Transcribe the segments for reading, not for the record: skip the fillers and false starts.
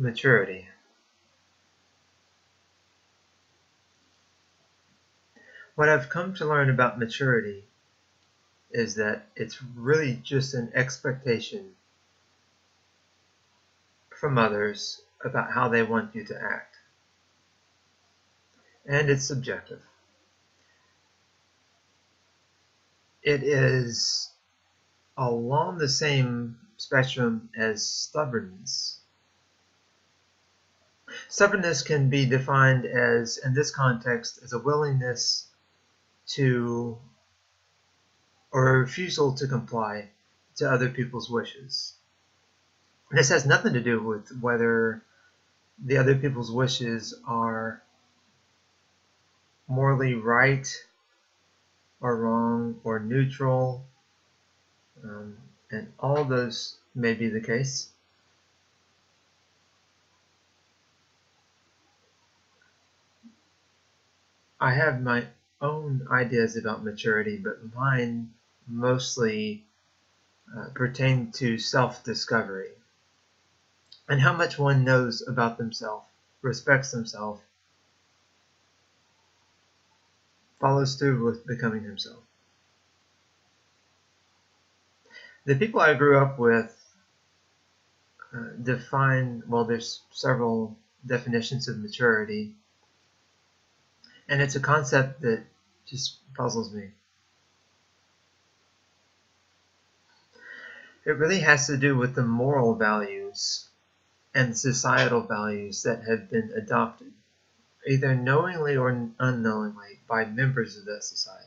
Maturity. What I've come to learn about maturity is that it's really just an expectation from others about how they want you to act. And it's subjective. It is along the same spectrum as stubbornness. Stubbornness can be defined as, in this context, as a willingness to, or a refusal to comply to other people's wishes. This has nothing to do with whether the other people's wishes are morally right or wrong or neutral, and all those may be the case. I have my own ideas about maturity, but mine mostly pertain to self-discovery and how much one knows about themselves, respects themselves, follows through with becoming himself. The people I grew up with define, well, there's several definitions of maturity, and it's a concept that just puzzles me. It really has to do with the moral values and societal values that have been adopted, either knowingly or unknowingly, by members of that society.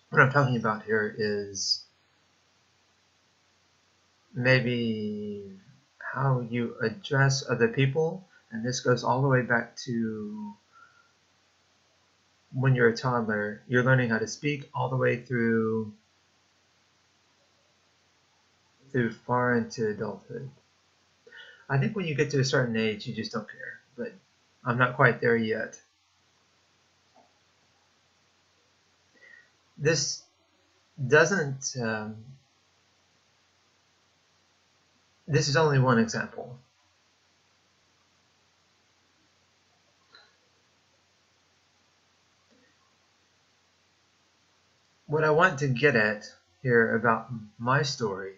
What I'm talking about here is maybe how you address other people, and this goes all the way back to when you're a toddler. You're learning how to speak all the way through far into adulthood. I think when you get to a certain age, you just don't care, but I'm not quite there yet. This doesn't, this is only one example. What I want to get at here about my story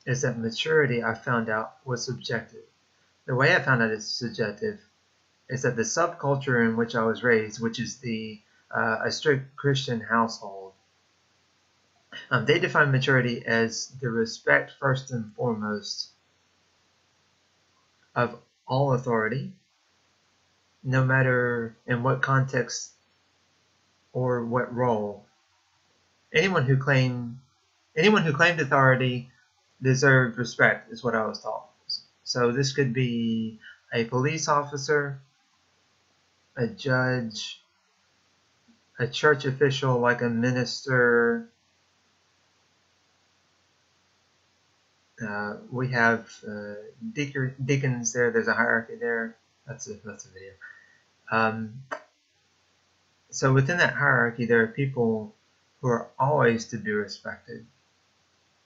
is that maturity, I found out, was subjective. The way I found out it's subjective is that the subculture in which I was raised, which is a strict Christian household, they define maturity as the respect, first and foremost, of all authority, no matter in what context or what role. Anyone who claimed authority deserved respect, is what I was taught. So this could be a police officer, a judge, a church official like a minister. We have deacons there. There's a hierarchy there. That's a video. So within that hierarchy, there are people who are always to be respected.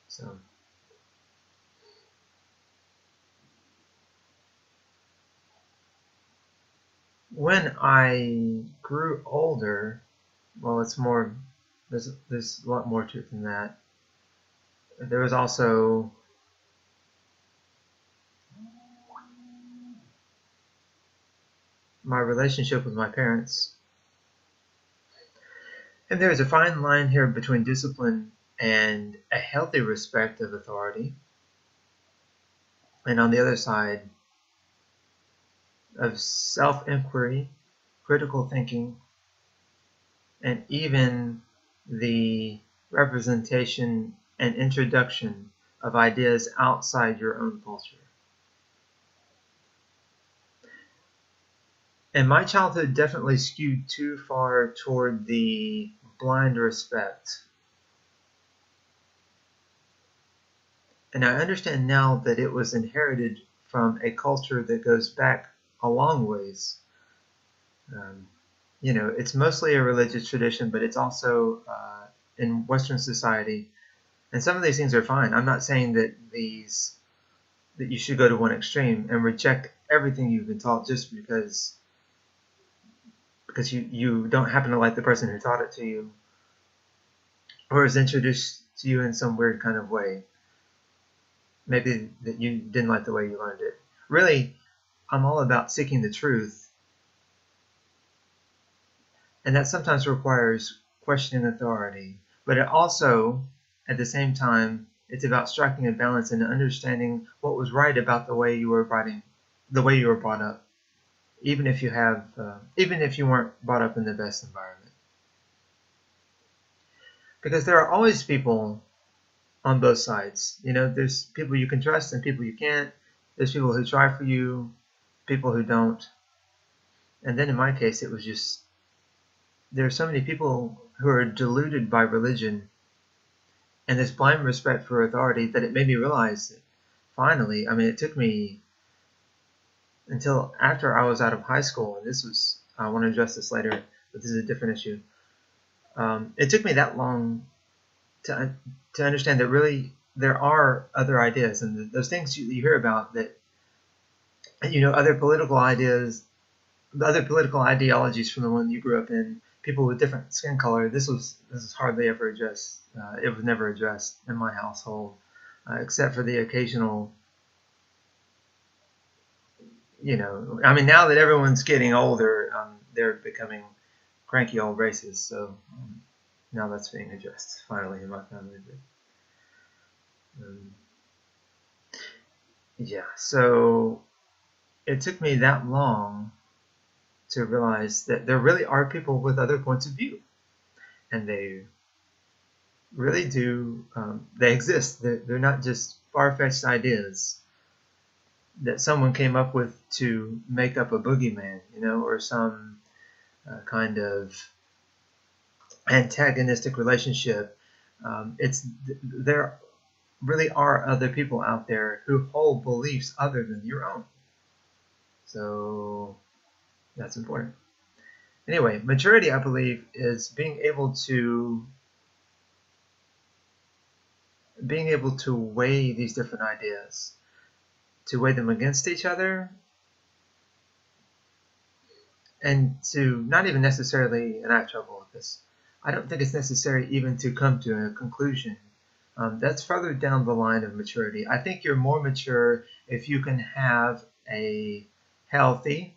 So when I grew older, well, it's more, there's a lot more to it than that. There was also my relationship with my parents. And there is a fine line here between discipline and a healthy respect of authority. And on the other side, of self-inquiry, critical thinking, and even the representation and introduction of ideas outside your own culture. And my childhood definitely skewed too far toward the blind respect. And I understand now that it was inherited from a culture that goes back a long ways. You know, it's mostly a religious tradition, but it's also in Western society. And some of these things are fine. I'm not saying that these that you should go to one extreme and reject everything you've been taught just because you don't happen to like the person who taught it to you, or is introduced to you in some weird kind of way. Maybe that you didn't like the way you learned it. Really, I'm all about seeking the truth, and that sometimes requires questioning authority, but it also, at the same time, it's about striking a balance and understanding what was right about the way you were brought up, even if you weren't brought up in the best environment. Because there are always people on both sides. There's people you can trust and people you can't. There's people who try for you, people who don't. And then in my case, it was just, there are so many people who are deluded by religion and this blind respect for authority that it made me realize that finally, it took me until after I was out of high school, and I want to address this later, but this is a different issue. It took me that long to understand that really there are other ideas, and those things you hear about that, other political ideas, the other political ideologies from the one you grew up in, people with different skin color. This was hardly ever addressed. It was never addressed in my household, except for the occasional. Now that everyone's getting older, they're becoming cranky old racists. So now that's being addressed finally in my family. Yeah. So it took me that long to realize that there really are people with other points of view, and they really do. They exist. They're not just far-fetched ideas that someone came up with to make up a boogeyman, or some kind of antagonistic relationship. There really are other people out there who hold beliefs other than your own. So that's important. Anyway, maturity, I believe, is being able to weigh these different ideas, to weigh them against each other, and to not even necessarily, and I have trouble with this, I don't think it's necessary even to come to a conclusion. That's further down the line of maturity. I think you're more mature if you can have a healthy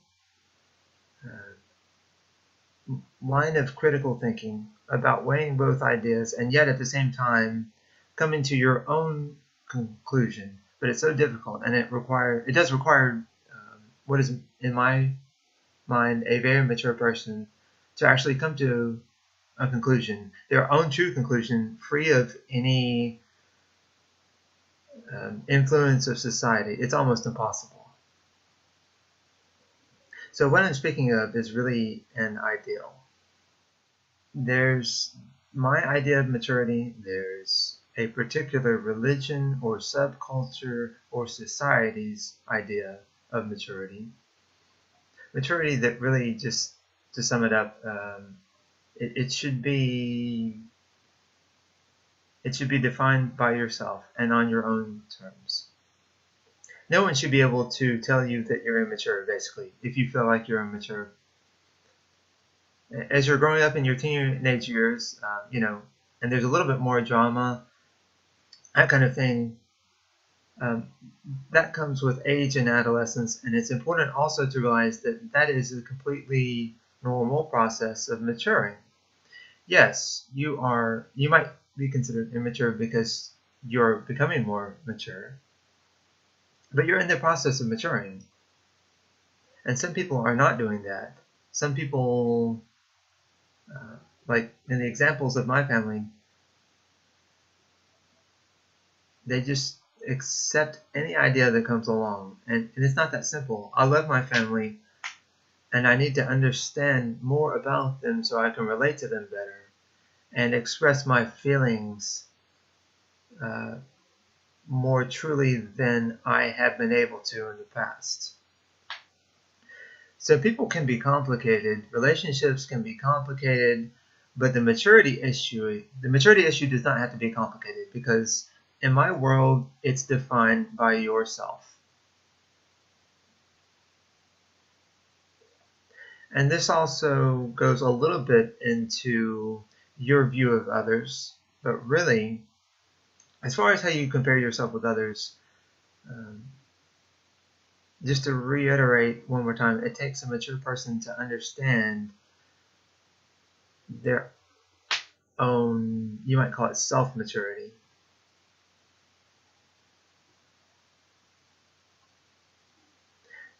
line of critical thinking about weighing both ideas, and yet at the same time coming to your own conclusion. But it's so difficult, and it does require what is, in my mind, a very mature person to actually come to a conclusion, their own true conclusion, free of any influence of society. It's almost impossible. So what I'm speaking of is really an ideal. There's my idea of maturity, there's a particular religion or subculture or society's idea of maturity. Maturity that really, just to sum it up, it should be defined by yourself and on your own terms. No one should be able to tell you that you're immature, basically, if you feel like you're immature. As you're growing up in your teenage years, and there's a little bit more drama, that kind of thing, that comes with age and adolescence, and it's important also to realize that is a completely normal process of maturing. Yes, you might be considered immature because you're becoming more mature, but you're in the process of maturing. And some people are not doing that. Some people, like in the examples of my family, they just accept any idea that comes along. And it's not that simple. I love my family, and I need to understand more about them so I can relate to them better and express my feelings more truly than I have been able to in the past. So people can be complicated, relationships can be complicated, but the maturity issue does not have to be complicated, because in my world, it's defined by yourself. And this also goes a little bit into your view of others, but really, as far as how you compare yourself with others, just to reiterate one more time, it takes a mature person to understand their own, you might call it self-maturity.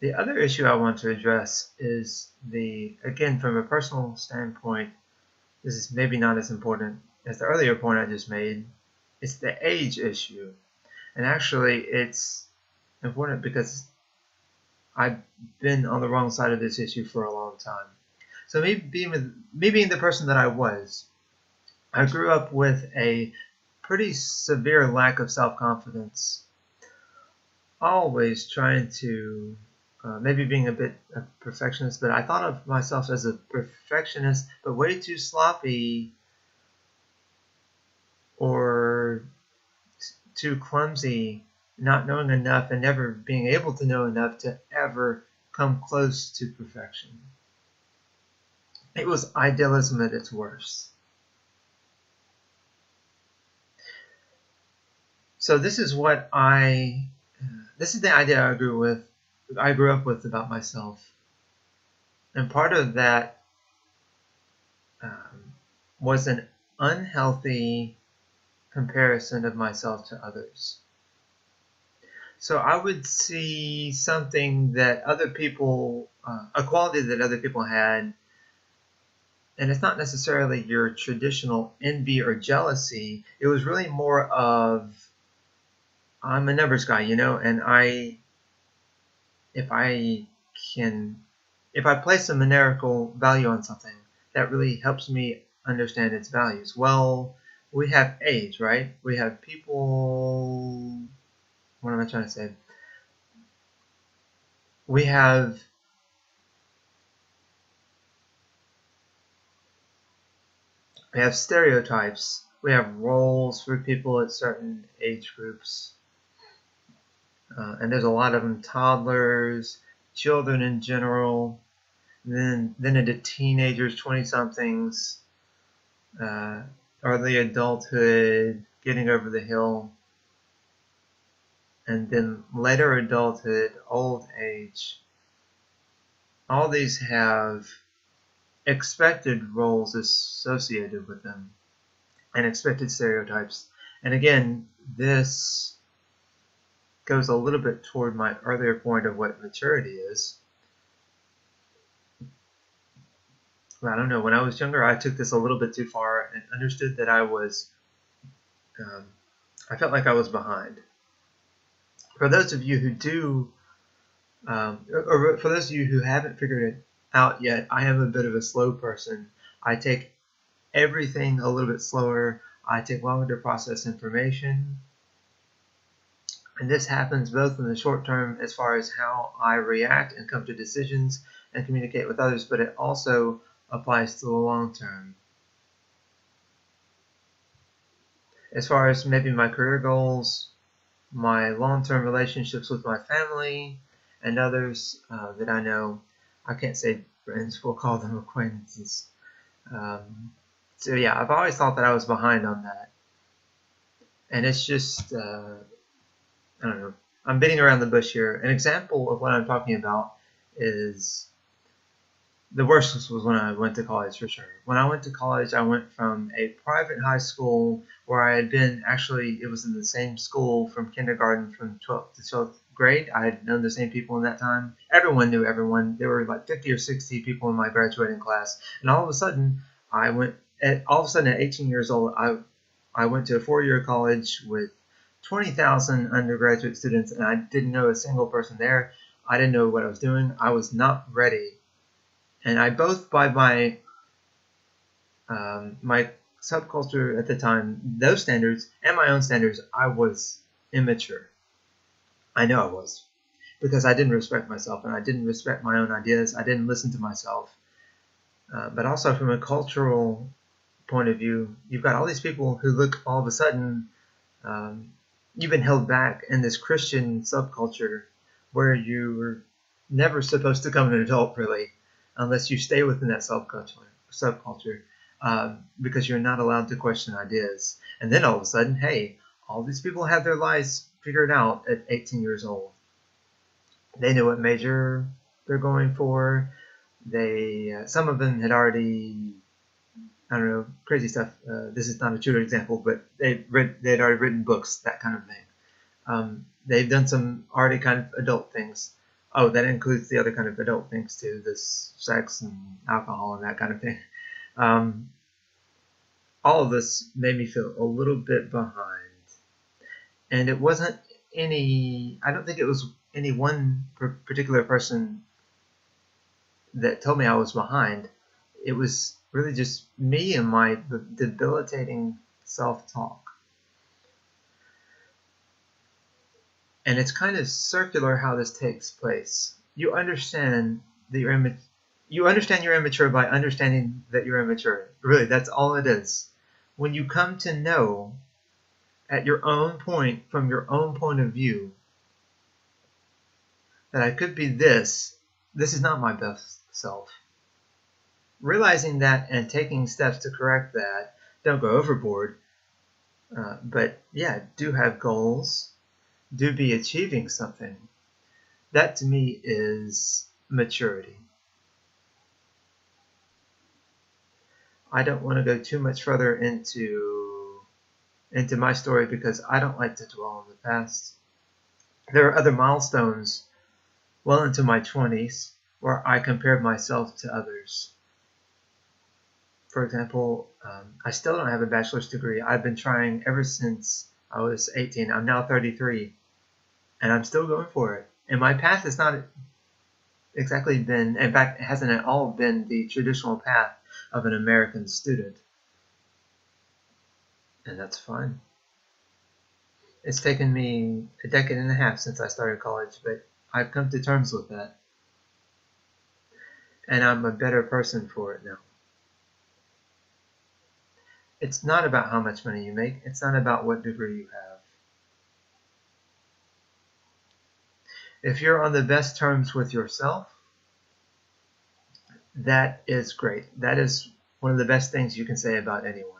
The other issue I want to address is again, from a personal standpoint, this is maybe not as important as the earlier point I just made, it's the age issue. And actually, it's important because I've been on the wrong side of this issue for a long time. So me being the person that I was, I grew up with a pretty severe lack of self-confidence, always trying to, maybe being a bit a perfectionist, but I thought of myself as a perfectionist, but way too sloppy or too clumsy, not knowing enough and never being able to know enough to ever come close to perfection. It was idealism at its worst. So this is the idea I grew up with about myself. And part of that was an unhealthy comparison of myself to others. So I would see something that other people, a quality that other people had, and it's not necessarily your traditional envy or jealousy. It was really more of, I'm a numbers guy, and if I place a numerical value on something, that really helps me understand its values. Well, we have age, right? We have people, what am I trying to say? We have stereotypes. We have roles for people at certain age groups. And there's a lot of them, toddlers, children in general, then into teenagers, 20-somethings, early adulthood, getting over the hill, and then later adulthood, old age. All these have expected roles associated with them and expected stereotypes. And again, this goes a little bit toward my earlier point of what maturity is. I don't know, when I was younger, I took this a little bit too far and understood that I felt like I was behind. For those of you who do, or for those of you who haven't figured it out yet, I am a bit of a slow person. I take everything a little bit slower. I take longer to process information. And this happens both in the short term as far as how I react and come to decisions and communicate with others, but it also applies to the long term. As far as maybe my career goals, my long-term relationships with my family and others that I know, I can't say friends, we'll call them acquaintances. So yeah, I've always thought that I was behind on that. And it's just, I don't know, I'm beating around the bush here. An example of what I'm talking about is, the worst was when I went to college, for sure. When I went to college, I went from a private high school where I had been, actually, it was in the same school from kindergarten from 12th to 12th grade. I had known the same people in that time. Everyone knew everyone. There were like 50 or 60 people in my graduating class. And all of a sudden, at 18 years old, I went to a 4-year college with 20,000 undergraduate students, and I didn't know a single person there. I didn't know what I was doing. I was not ready. And I both, by my my subculture at the time, those standards, and my own standards, I was immature. I know I was. Because I didn't respect myself, and I didn't respect my own ideas. I didn't listen to myself. But also from a cultural point of view, you've got all these people who look all of a sudden, you've been held back in this Christian subculture where you were never supposed to become an adult, really. unless you stay within that subculture, because you're not allowed to question ideas. And then all of a sudden, hey, all these people have their lives figured out at 18 years old. They know what major they're going for. Some of them had already, I don't know, crazy stuff. This is not a true example, but they'd already written books, that kind of thing. They've done some already kind of adult things. Oh, that includes the other kind of adult things too, this sex and alcohol and that kind of thing. All of this made me feel a little bit behind. And it wasn't I don't think it was any one particular person that told me I was behind. It was really just me and my debilitating self-talk. And it's kind of circular how this takes place. You understand that you're immature by understanding that you're immature. Really, that's all it is. When you come to know at your own point, from your own point of view, that I could be this is not my best self. Realizing that and taking steps to correct that, don't go overboard, but yeah, do have goals, do be achieving something. That to me is maturity. I don't want to go too much further into my story because I don't like to dwell on the past. There are other milestones well into my 20s where I compared myself to others. For example, I still don't have a bachelor's degree. I've been trying ever since I was 18. I'm now 33, and I'm still going for it. And my path has not exactly been, in fact, it hasn't at all been the traditional path of an American student. And that's fine. It's taken me a decade and a half since I started college, but I've come to terms with that. And I'm a better person for it now. It's not about how much money you make. It's not about what degree you have. If you're on the best terms with yourself, that is great. That is one of the best things you can say about anyone.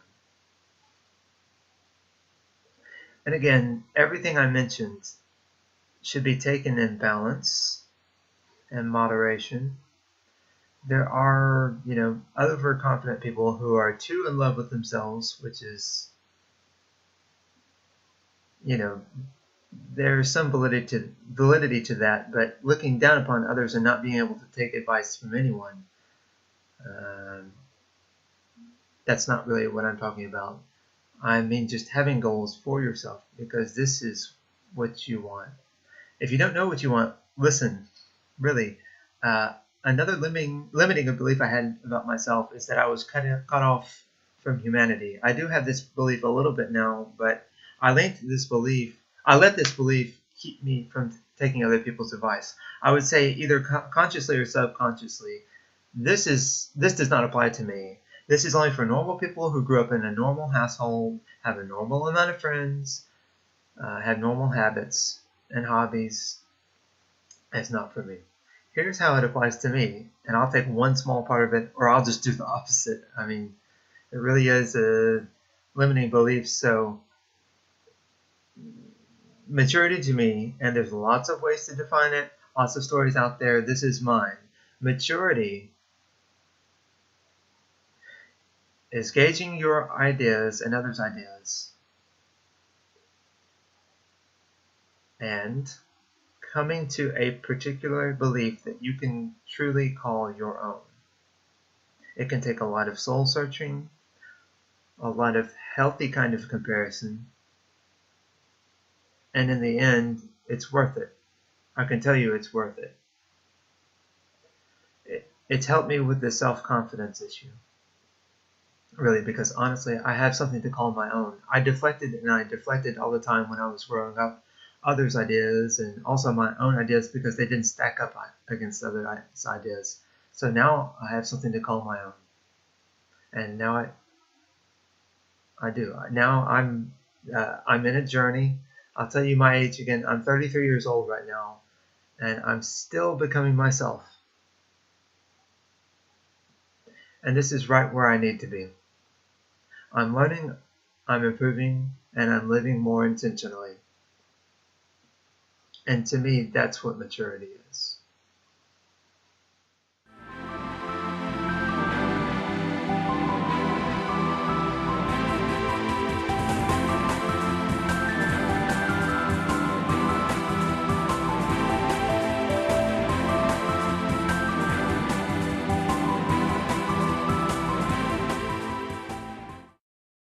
And again, everything I mentioned should be taken in balance and moderation. There are, overconfident people who are too in love with themselves, which is, there's some validity to that, but looking down upon others and not being able to take advice from anyone, that's not really what I'm talking about. I mean just having goals for yourself, because this is what you want. If you don't know what you want, listen, really. Another limiting belief I had about myself is that I was cut off from humanity. I do have this belief a little bit now, but I let this belief keep me from taking other people's advice. I would say either consciously or subconsciously, this does not apply to me. This is only for normal people who grew up in a normal household, have a normal amount of friends, have normal habits and hobbies. It's not for me. Here's how it applies to me, and I'll take one small part of it, or I'll just do the opposite. I mean, it really is a limiting belief. So maturity to me, and there's lots of ways to define it, lots of stories out there. This is mine. Maturity is gauging your ideas and others' ideas and coming to a particular belief that you can truly call your own. It can take a lot of soul searching, a lot of healthy kind of comparison, and in the end, it's worth it. I can tell you it's worth it. It's helped me with the self-confidence issue. Really, because honestly, I have something to call my own. I deflected all the time when I was growing up. Others' ideas and also my own ideas because they didn't stack up against other ideas. So now I have something to call my own, and now I do. Now I'm in a journey. I'll tell you my age again. I'm 33 years old right now, and I'm still becoming myself. And this is right where I need to be. I'm learning, I'm improving, and I'm living more intentionally. And to me, that's what maturity is.